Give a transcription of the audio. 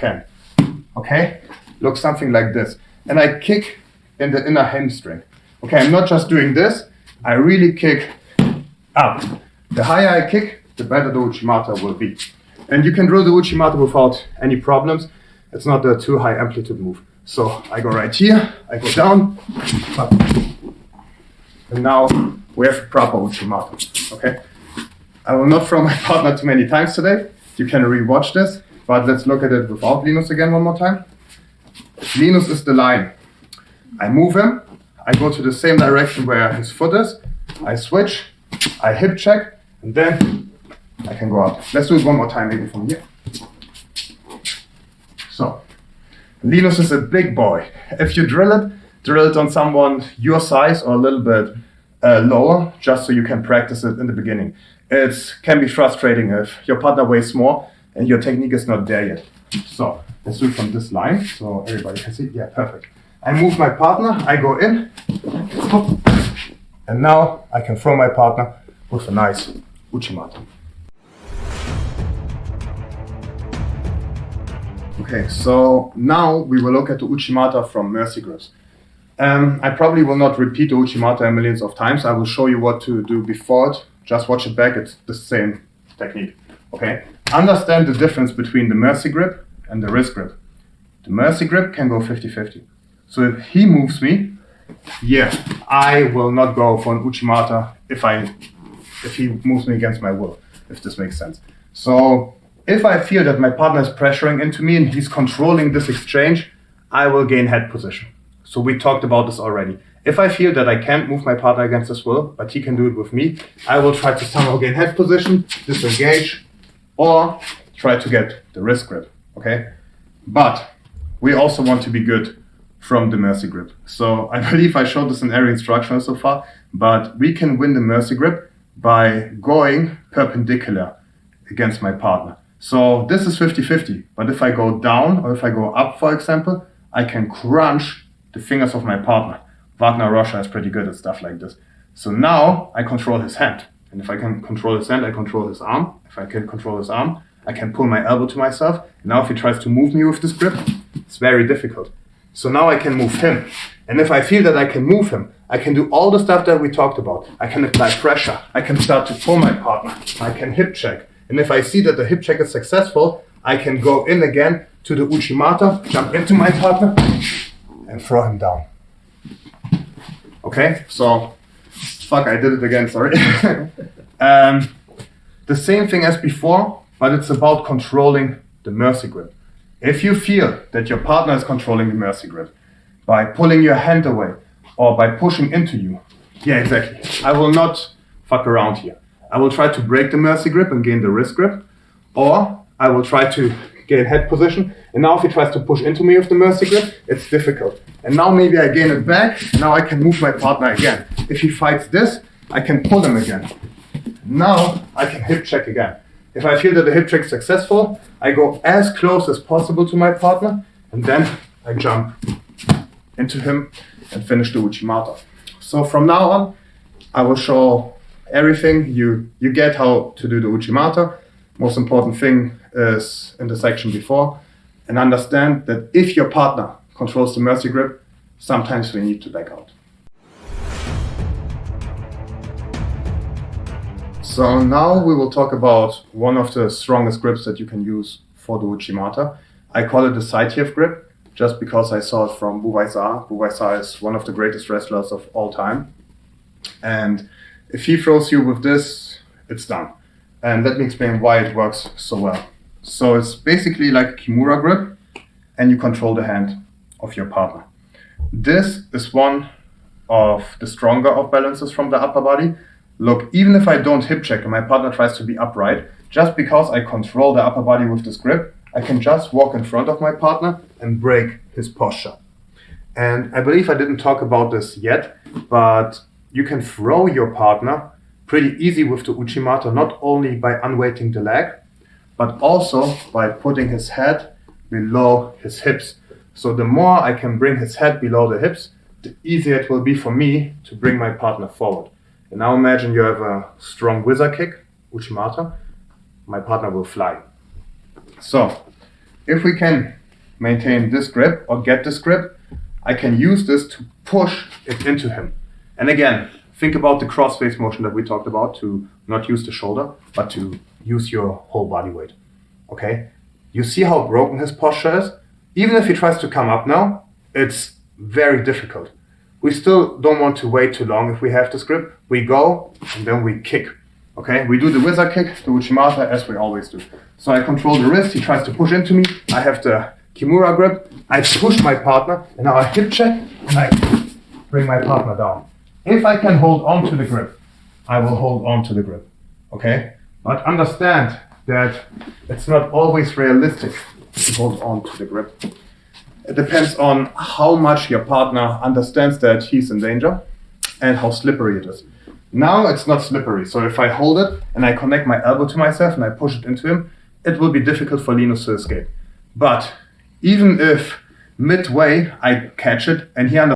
can. Okay? Looks something like this. And I kick in the inner hamstring. Okay, I'm not just doing this, I really kick up. The higher I kick, the better the Uchimata will be. And you can drill the Uchimata without any problems. It's not a too high amplitude move. So I go right here, I go down, up. And now we have a proper Uchimata. Okay? I will not throw my partner too many times today. You can rewatch this, but let's look at it without Linus again one more time. Linus is the line. I move him, I go to the same direction where his foot is, I switch, I hip check, and then I can go up. Let's do it one more time, maybe from here. So, Linus is a big boy. If you drill it on someone your size or a little bit lower, just so you can practice it in the beginning. It can be frustrating if your partner weighs more and your technique is not there yet. So, let's do it from this line, so everybody can see. Yeah, perfect. I move my partner, I go in, and now I can throw my partner with a nice Uchimata. Okay, so now we will look at the Uchimata from Mercy grips. I probably will not repeat the Uchimata millions of times. I will show you what to do before it. Just watch it back, it's the same technique. Okay, understand the difference between the Mercy grip and the wrist grip. The Mercy grip can go 50-50. So if he moves me, yeah, I will not go for an Uchimata if he moves me against my will, if this makes sense. So if I feel that my partner is pressuring into me and he's controlling this exchange, I will gain head position. So we talked about this already. If I feel that I can't move my partner against his will, but he can do it with me, I will try to somehow gain head position, disengage, or try to get the wrist grip, okay? But we also want to be good from the Mercy grip. So I believe I showed this in every instructional so far, but we can win the Mercy grip by going perpendicular against my partner. So this is 50-50, but if I go down or if I go up, for example, I can crunch the fingers of my partner. Wagner Rocha is pretty good at stuff like this. So now I control his hand. And if I can control his hand, I control his arm. If I can control his arm, I can pull my elbow to myself. And now if he tries to move me with this grip, it's very difficult. So now I can move him. And if I feel that I can move him, I can do all the stuff that we talked about. I can apply pressure. I can start to pull my partner. I can hip check. And if I see that the hip check is successful, I can go in again to the Uchimata, jump into my partner, and throw him down. Okay, so, fuck, I did it again, sorry. The same thing as before, but it's about controlling the Mercy grip. If you feel that your partner is controlling the Mercy grip by pulling your hand away or by pushing into you, yeah, exactly. I will not fuck around here. I will try to break the Mercy grip and gain the wrist grip, or I will try to gain head position. And now if he tries to push into me with the Mercy grip, it's difficult. And now maybe I gain it back. Now I can move my partner again. If he fights this, I can pull him again. Now I can hip check again. If I feel that the hip check is successful, I go as close as possible to my partner, and then I jump into him and finish the Uchimata. So from now on, I will show everything. You get how to do the Uchimata. Most important thing is in the section before, and understand that if your partner controls the Mercy grip, sometimes we need to back out. So now we will talk about one of the strongest grips that you can use for the Uchimata. I call it the side heave grip, just because I saw it from Buvaisar. Buvaisar is one of the greatest wrestlers of all time. And if he throws you with this, it's done. And let me explain why it works so well. So it's basically like a Kimura grip, and you control the hand of your partner. This is one of the stronger of balances from the upper body. Look, even if I don't hip check and my partner tries to be upright, just because I control the upper body with this grip, I can just walk in front of my partner and break his posture. And I believe I didn't talk about this yet, but you can throw your partner pretty easy with the Uchimata, not only by unweighting the leg, but also by putting his head below his hips. So the more I can bring his head below the hips, the easier it will be for me to bring my partner forward. And now imagine you have a strong whizzer kick, Uchimata, my partner will fly. So, if we can maintain this grip or get this grip, I can use this to push it into him. And again, think about the cross-face motion that we talked about, to not use the shoulder, but to use your whole body weight. Okay? You see how broken his posture is? Even if he tries to come up now, it's very difficult. We still don't want to wait too long if we have this grip. We go and then we kick. Okay? We do the wizard kick, the Uchimata, as we always do. So I control the wrist, he tries to push into me, I have the Kimura grip, I push my partner, and now I hip check, and I bring my partner down. If I can hold on to the grip, I will hold on to the grip. Okay? But understand that it's not always realistic to hold on to the grip. It depends on how much your partner understands that he's in danger and how slippery it is. Now it's not slippery, so if I hold it and I connect my elbow to myself and I push it into him, it will be difficult for Linus to escape. But even if midway I catch it and he understands